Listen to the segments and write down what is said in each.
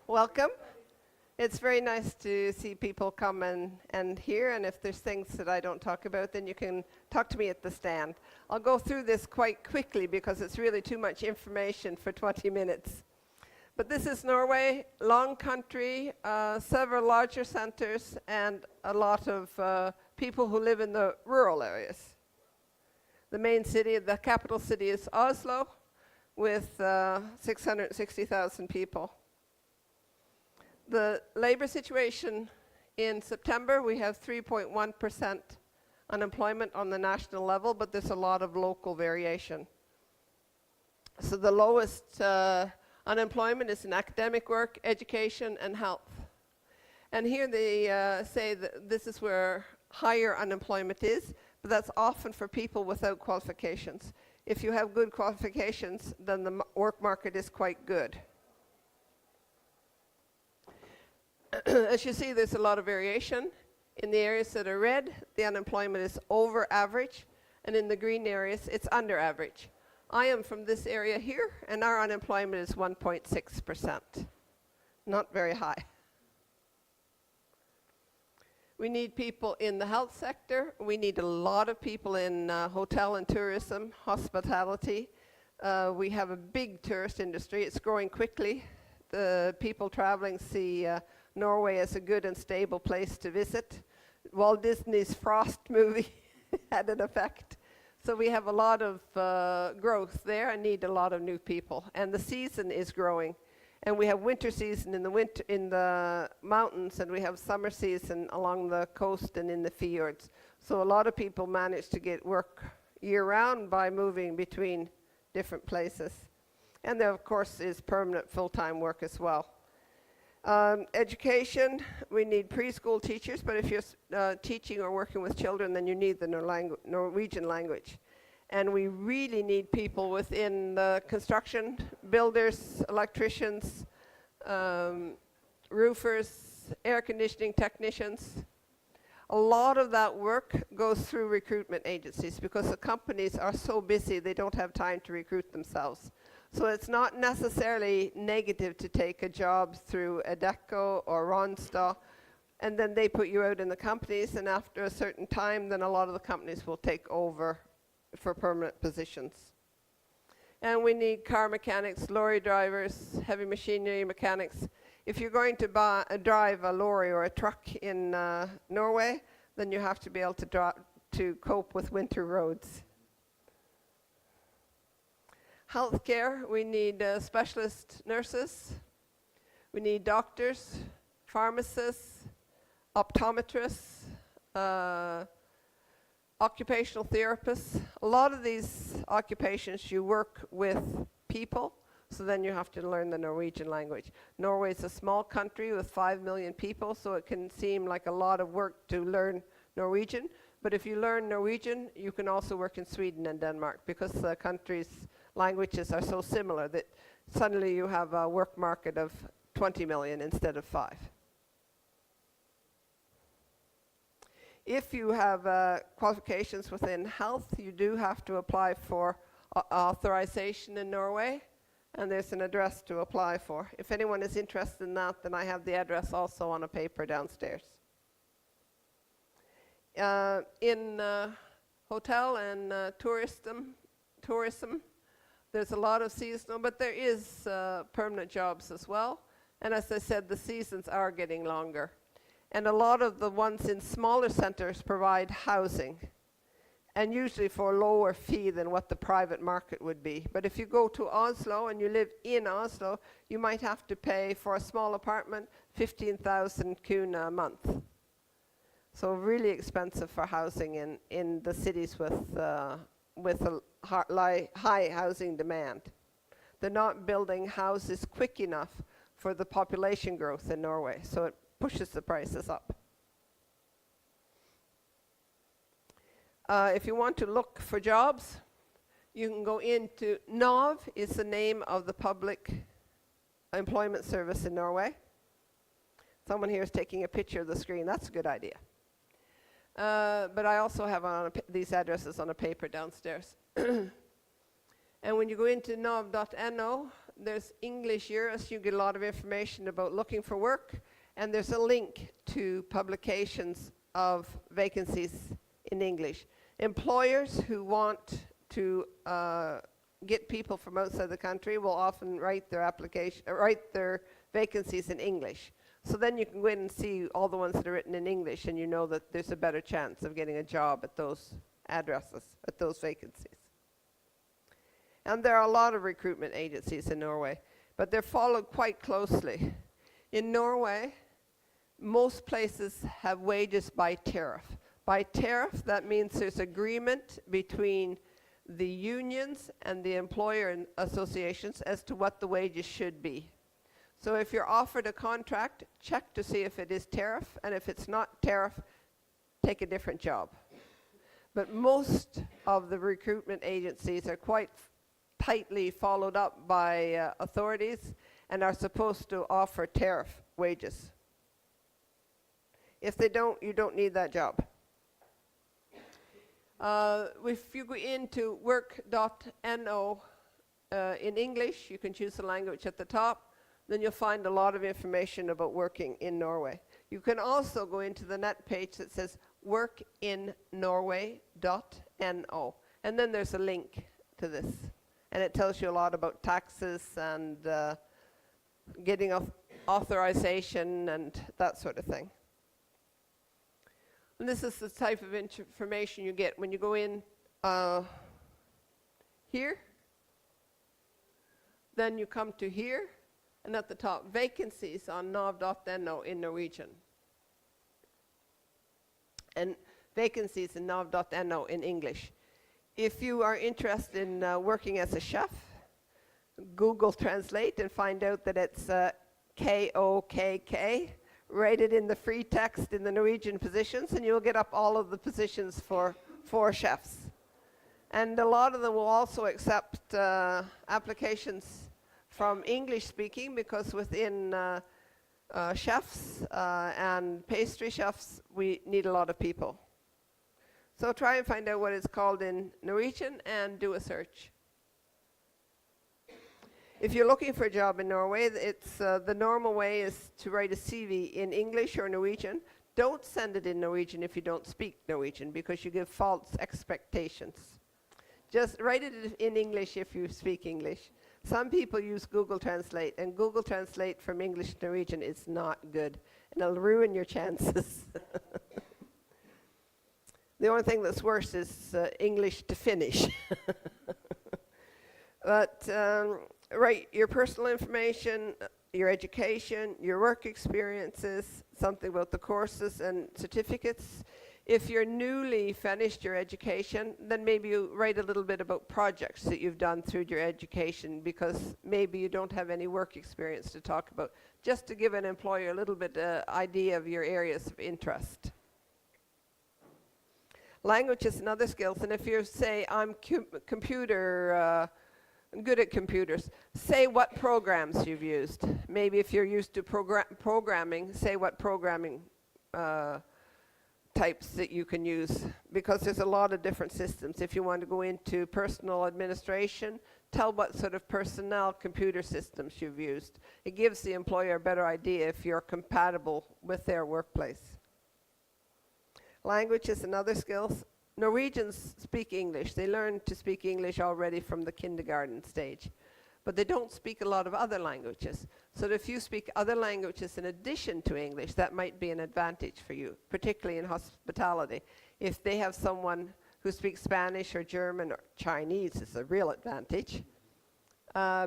Welcome. It's very nice to see people come and hear, and if there's things that I don't talk about, then you can talk to me at the stand. I'll go through this quite quickly because it's really too much information for 20 minutes. But this is Norway, long country, several larger centers, and a lot of people who live in the rural areas. The main city, the capital city, is Oslo, with 660,000 people. The labor situation in September, we have 3.1% unemployment on the national level, but there's a lot of local variation. So the lowest unemployment is in academic work, education, and health. And here they say that this is where higher unemployment is, but that's often for people without qualifications. If you have good qualifications, then the work market is quite good. As you see, there's a lot of variation. In the areas that are red, the unemployment is over average, and in the green areas, it's under average. I am from this area here, and our unemployment is 1.6%. Not very high. We need people in the health sector. We need a lot of people in hotel and tourism, hospitality. We have a big tourist industry. It's growing quickly. The people traveling see Norway as a good and stable place to visit. Walt Disney's Frost movie had an effect. So we have a lot of growth there and need a lot of new people. And the season is growing. And we have winter season in the mountains, and we have summer season along the coast and in the fjords. So a lot of people manage to get work year-round by moving between different places. And there, of course, is permanent full-time work as well. Education, we need preschool teachers, but if you're teaching or working with children, then you need the Norwegian language. And we really need people within the construction, builders, electricians, roofers, air conditioning technicians. A lot of that work goes through recruitment agencies because the companies are so busy they don't have time to recruit themselves. So it's not necessarily negative to take a job through Adecco or Ronstad, and then they put you out in the companies, and after a certain time, then a lot of the companies will take over for permanent positions. And we need car mechanics, lorry drivers, heavy machinery mechanics. If you're going to drive a lorry or a truck in Norway, then you have to be able to cope with winter roads. Healthcare, we need specialist nurses, we need doctors, pharmacists, optometrists, occupational therapists. A lot of these occupations you work with people, so then you have to learn the Norwegian language. Norway is a small country with 5 million people, so it can seem like a lot of work to learn Norwegian. But if you learn Norwegian, you can also work in Sweden and Denmark because the countries' languages are so similar that suddenly you have a work market of 20 million instead of 5. If you have qualifications within health, you do have to apply for authorization in Norway, and there's an address to apply for. If anyone is interested in that, then I have the address also on a paper downstairs. In hotel and tourism, there's a lot of seasonal, but there is permanent jobs as well. And as I said, the seasons are getting longer. And a lot of the ones in smaller centers provide housing, and usually for a lower fee than what the private market would be. But if you go to Oslo and you live in Oslo, you might have to pay for a small apartment 15,000 kuna a So really expensive for housing in the cities with a high housing demand. They're not building houses quick enough for the population growth in Norway, so it pushes the prices up. If you want to look for jobs, you can go into NAV, is the name of the public employment service in Norway. Someone here is taking a picture of the screen. That's a good idea. But I also have these addresses on a paper downstairs. And when you go into nav.no, there's English EURES. You get a lot of information about looking for work, and there's a link to publications of vacancies in English. Employers who want to get people from outside the country will often write their vacancies in English. So then you can go in and see all the ones that are written in English, and you know that there's a better chance of getting a job at those addresses, at those vacancies. And there are a lot of recruitment agencies in Norway, but they're followed quite closely. In Norway, most places have wages by tariff. By tariff, that means there's agreement between the unions and the employer and associations as to what the wages should be. So if you're offered a contract, check to see if it is tariff, and if it's not tariff, take a different job. But most of the recruitment agencies are quite tightly followed up by authorities and are supposed to offer tariff wages. If they don't, you don't need that job. If you go into work.no in English, you can choose the language at the top, then you'll find a lot of information about working in Norway. You can also go into the net page that says workinnorway.no, and then there's a link to this, and it tells you a lot about taxes and getting authorization and that sort of thing. And this is the type of information you get when you go in here, then you come to here, and at the top, vacancies on nav.no in Norwegian. And vacancies in nav.no in English. If you are interested in working as a chef, Google Translate and find out that it's K-O-K-K. Write it in the free text in the Norwegian positions, and you'll get up all of the positions for chefs. And a lot of them will also accept applications from English speaking, because within chefs and pastry chefs, we need a lot of people. So try and find out what it's called in Norwegian and do a search. If you're looking for a job in Norway, it's the normal way is to write a CV in English or Norwegian. Don't send it in Norwegian if you don't speak Norwegian, because you give false expectations. Just write it in English if you speak English. Some people use Google Translate, and Google Translate from English to Norwegian is not good, and it'll ruin your chances. The only thing that's worse is English to Finnish. But write your personal information, your education, your work experiences, something about the courses and certificates. If you're newly finished your education, then maybe you write a little bit about projects that you've done through your education, because maybe you don't have any work experience to talk about, just to give an employer a little bit idea of your areas of interest. Languages and other skills, and if you say, I'm good at computers, say what programs you've used. Maybe if you're used to programming, say what programming types that you can use, because there's a lot of different systems. If you want to go into personal administration, tell what sort of personnel computer systems you've used. It gives the employer a better idea if you're compatible with their workplace. Languages and other skills. Norwegians speak English. They learn to speak English already from the kindergarten stage, but they don't speak a lot of other languages. So if you speak other languages in addition to English, that might be an advantage for you, particularly in hospitality. If they have someone who speaks Spanish or German or Chinese, it's a real advantage,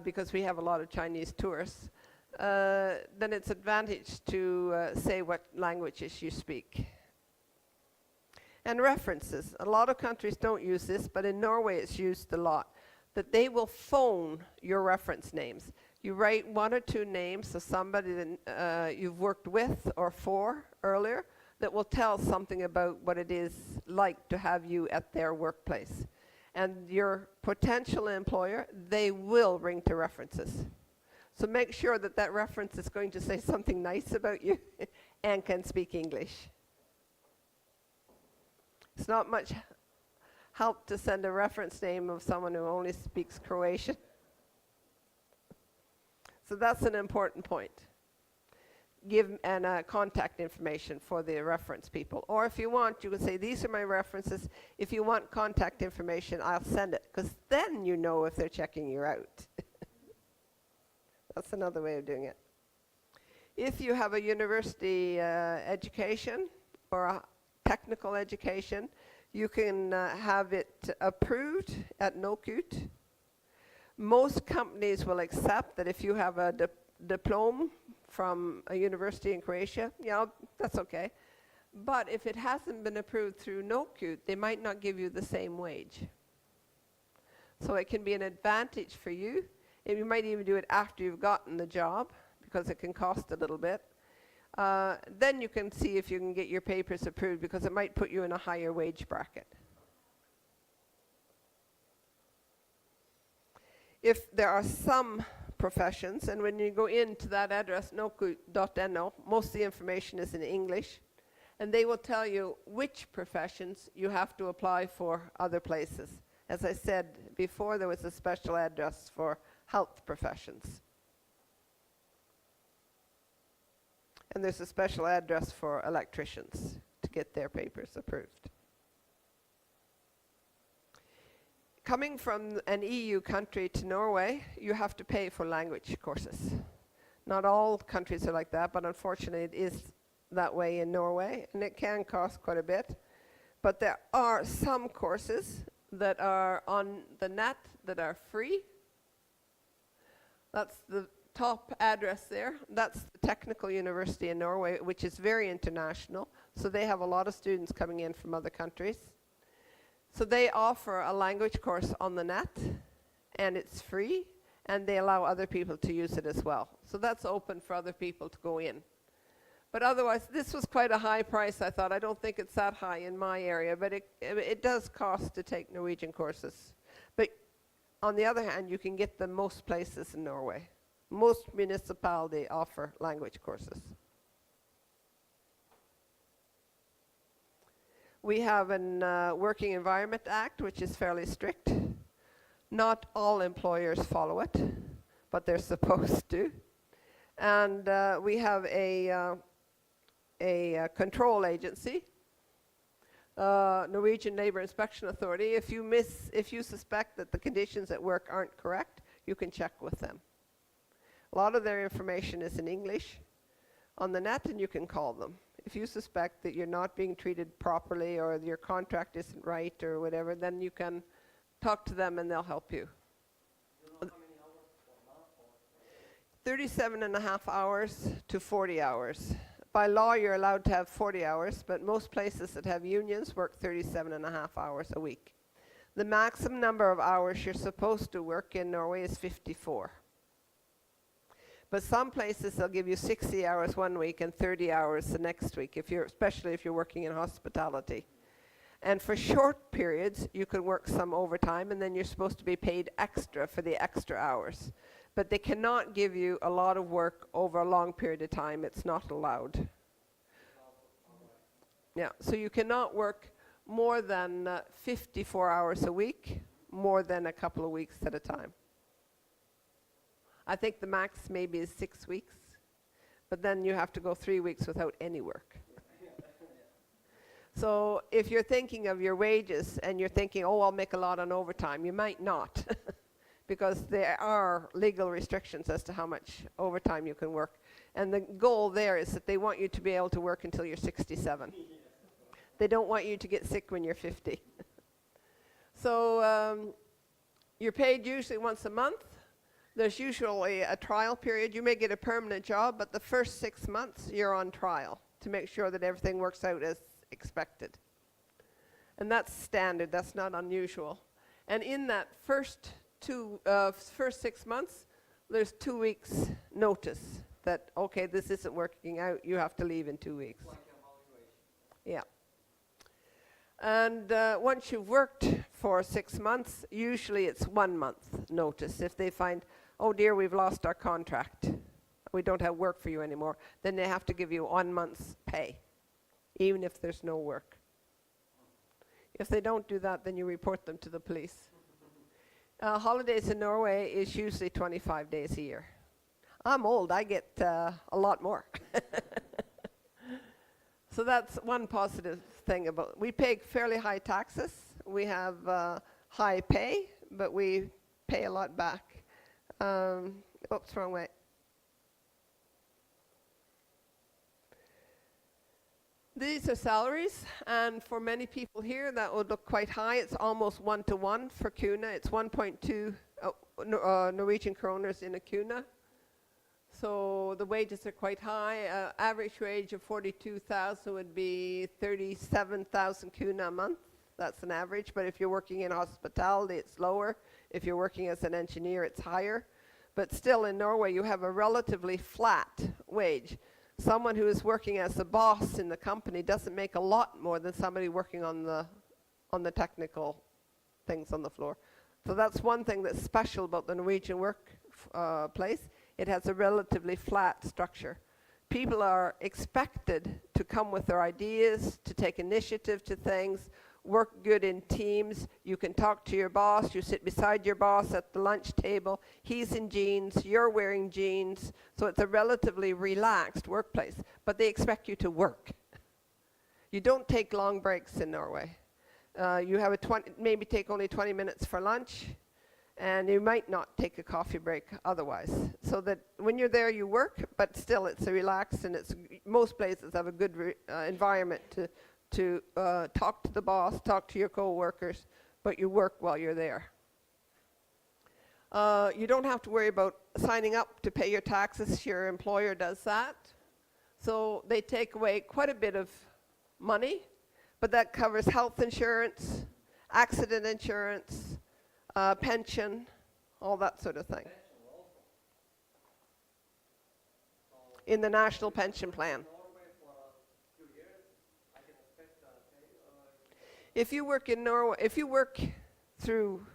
because we have a lot of Chinese tourists. Then it's advantage to say what languages you speak. And references. A lot of countries don't use this, but in Norway it's used a lot. That they will phone your reference names. You write one or two names of somebody that you've worked with or for earlier that will tell something about what it is like to have you at their workplace. And your potential employer, they will ring to references. So make sure that that reference is going to say something nice about you and can speak English. It's not much help to send a reference name of someone who only speaks Croatian. So that's an important point. Give contact information for the reference people. Or if you want, you can say, these are my references. If you want contact information, I'll send it. Because then you know if they're checking you out. That's another way of doing it. If you have a university education or a technical education, you can have it approved at NOCUT. Most companies will accept that if you have a diploma from a university in Croatia, that's okay. But if it hasn't been approved through NOCUT, they might not give you the same wage. So it can be an advantage for you. And you might even do it after you've gotten the job, because it can cost a little bit. Then you can see if you can get your papers approved, because it might put you in a higher wage bracket. If there are some professions, and when you go into that address, nocu.no, most of the information is in English, and they will tell you which professions you have to apply for other places. As I said before, there was a special address for health professions. And there's a special address for electricians to get their papers approved. Coming from an EU country to Norway, you have to pay for language courses. Not all countries are like that, but unfortunately it is that way in Norway, and it can cost quite a bit. But there are some courses that are on the net that are free. That's the top address there. That's the technical university in Norway, which is very international. So they have a lot of students coming in from other countries. So they offer a language course on the net, and it's free, and they allow other people to use it as well. So that's open for other people to go in. But otherwise, this was quite a high price, I thought. I don't think it's that high in my area, but it does cost to take Norwegian courses. But on the other hand, you can get them most places in Norway. Most municipalities offer language courses. We have an Working Environment Act, which is fairly strict. Not all employers follow it, but they're supposed to. And we have a control agency, Norwegian Labour Inspection Authority. If you suspect that the conditions at work aren't correct, you can check with them. A lot of their information is in English on the net, and you can call them. If you suspect that you're not being treated properly or your contract isn't right or whatever, then you can talk to them and they'll help you. 37.5 hours to 40 hours. By law, you're allowed to have 40 hours, but most places that have unions work 37.5 hours a week. The maximum number of hours you're supposed to work in Norway is 54. But some places they'll give you 60 hours one week and 30 hours the next week, especially if you're working in hospitality. And for short periods, you can work some overtime, and then you're supposed to be paid extra for the extra hours. But they cannot give you a lot of work over a long period of time. It's not allowed. Yeah, so you cannot work more than 54 hours a week, more than a couple of weeks at a time. I think the max maybe is 6 weeks, but then you have to go 3 weeks without any work. So if you're thinking of your wages and you're thinking, oh, I'll make a lot on overtime, you might not, because there are legal restrictions as to how much overtime you can work. And the goal there is that they want you to be able to work until you're 67. They don't want you to get sick when you're 50. So you're paid usually once a month. There's usually a trial period. You may get a permanent job, but the first 6 months you're on trial to make sure that everything works out as expected. And that's standard, that's not unusual. And in that first 6 months, there's 2 weeks notice that, okay, this isn't working out, you have to leave in 2 weeks. Like yeah. And once you've worked for 6 months, usually it's 1 month notice. If they find, oh dear, we've lost our contract, we don't have work for you anymore, then they have to give you 1 month's pay, even if there's no work. If they don't do that, then you report them to the police. Holidays in Norway is usually 25 days a year. I'm old, I get a lot more. So that's one positive thing about, we pay fairly high taxes. We have high pay, but we pay a lot back. Oops, wrong way. These are salaries, and for many people here that would look quite high. It's almost 1-to-1 for kuna. It's 1.2 Norwegian kroners in a kuna. So the wages are quite high. Average wage of 42,000 would be 37,000 kuna a month. That's an average, but if you're working in hospitality, it's lower. If you're working as an engineer, it's higher. But still in Norway, you have a relatively flat wage. Someone who is working as a boss in the company doesn't make a lot more than somebody working on the technical things on the floor. So that's one thing that's special about the Norwegian workplace. It has a relatively flat structure. People are expected to come with their ideas, to take initiative to things, work good in teams. You can talk to your boss. You sit beside your boss at the lunch table. He's in jeans. You're wearing jeans. So it's a relatively relaxed workplace. But they expect you to work. You don't take long breaks in Norway. You have maybe take only 20 minutes for lunch. And you might not take a coffee break otherwise. So that when you're there, you work. But still, it's a relaxed, and most places have a good environment to talk to the boss, talk to your co-workers, but you work while you're there. You don't have to worry about signing up to pay your taxes. Your employer does that. So they take away quite a bit of money, but that covers health insurance, accident insurance, pension, all that sort of thing. In the national pension plan. If you work in Norway, if you work through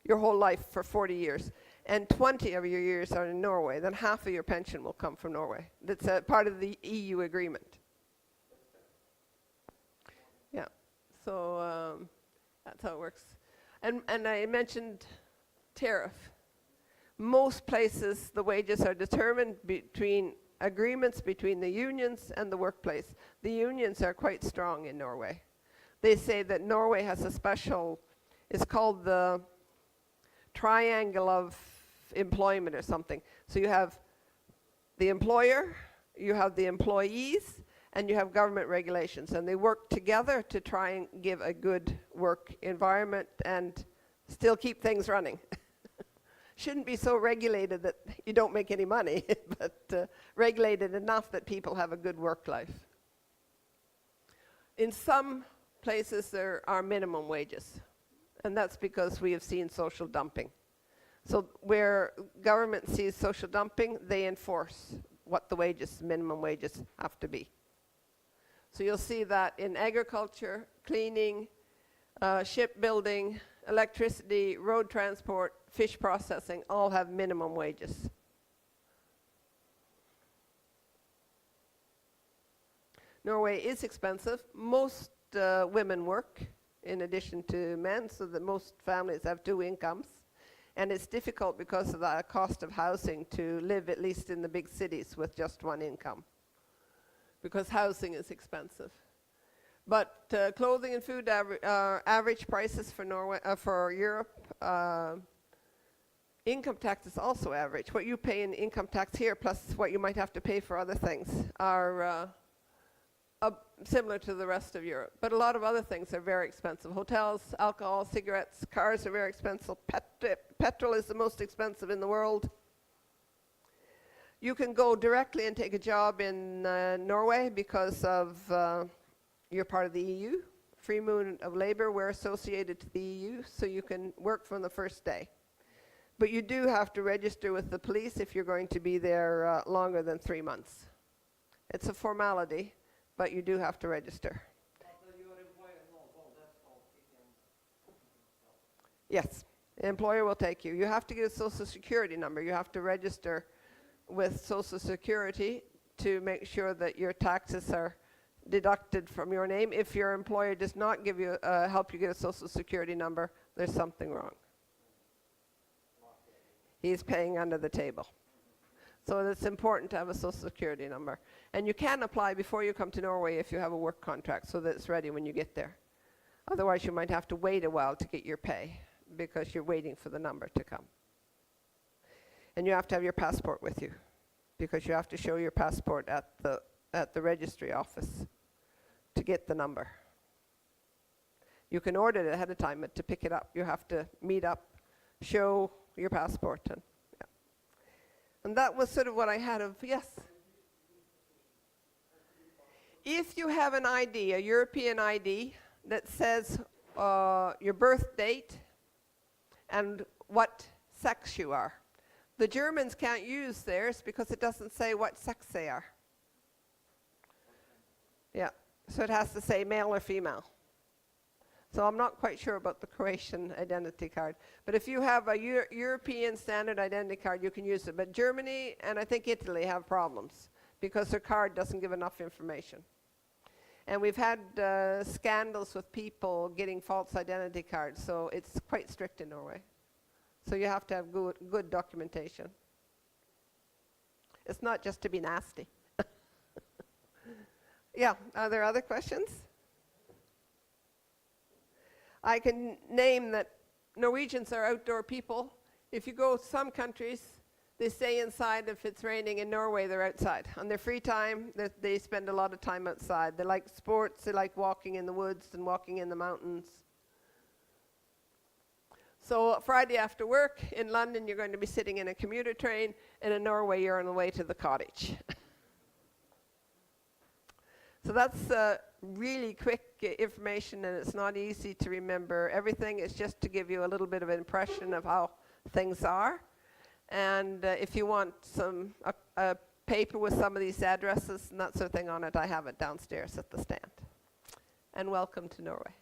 your whole life for 40 years, and 20 of your years are in Norway, then half of your pension will come from Norway. That's a part of the EU agreement. Yeah, so that's how it works. And I mentioned tariff. Most places, the wages are determined between agreements between the unions and the workplace. The unions are quite strong in Norway. They say that Norway has a special, it's called the triangle of employment or something. So you have the employer, you have the employees, and you have government regulations. And they work together to try and give a good work environment and still keep things running. Shouldn't be so regulated that you don't make any money, but regulated enough that people have a good work life. In some places there are minimum wages, and that's because we have seen social dumping. So where government sees social dumping, they enforce what the wages, minimum wages, have to be. So you'll see that in agriculture, cleaning, shipbuilding, electricity, road transport, fish processing, all have minimum wages. Norway is expensive. Most women work in addition to men, so that most families have two incomes. And it's difficult because of the cost of housing to live, at least in the big cities, with just one income, because housing is expensive. But clothing and food average prices for Norway, for Europe. Income tax is also average. What you pay in income tax here, plus what you might have to pay for other things, are similar to the rest of Europe. But a lot of other things are very expensive. Hotels, alcohol, cigarettes, cars are very expensive. Petrol is the most expensive in the world. You can go directly and take a job in Norway because of you're part of the EU. Free movement of labor, we're associated to the EU, so you can work from the first day. But you do have to register with the police if you're going to be there longer than 3 months. It's a formality, but you do have to register. Yes, the employer will take you. You have to get a social security number. You have to register with Social Security to make sure that your taxes are deducted from your name. If your employer does not give you help you get a Social Security number, there's something wrong. He's paying under the table. So it's important to have a social security number. And you can apply before you come to Norway if you have a work contract, so that it's ready when you get there. Otherwise, you might have to wait a while to get your pay because you're waiting for the number to come. And you have to have your passport with you because you have to show your passport at the registry office to get the number. You can order it ahead of time, but to pick it up, you have to meet up, show your passport. And that was sort of what I had of, yes? If you have an ID, a European ID, that says your birth date and what sex you are. The Germans can't use theirs because it doesn't say what sex they are. Yeah, so it has to say male or female. So I'm not quite sure about the Croatian identity card. But if you have a European standard identity card, you can use it. But Germany and I think Italy have problems because their card doesn't give enough information. And we've had scandals with people getting false identity cards, so it's quite strict in Norway. So you have to have good documentation. It's not just to be nasty. Yeah, are there other questions? I can name that Norwegians are outdoor people. If you go to some countries, they stay inside if it's raining. In Norway, they're outside. On their free time, they spend a lot of time outside. They like sports, they like walking in the woods and walking in the mountains. So Friday after work, in London, you're going to be sitting in a commuter train, and in Norway, you're on the way to the cottage. So that's really quick information, and it's not easy to remember everything. It's just to give you a little bit of an impression of how things are. And if you want a paper with some of these addresses and that sort of thing on it, I have it downstairs at the stand. And welcome to Norway.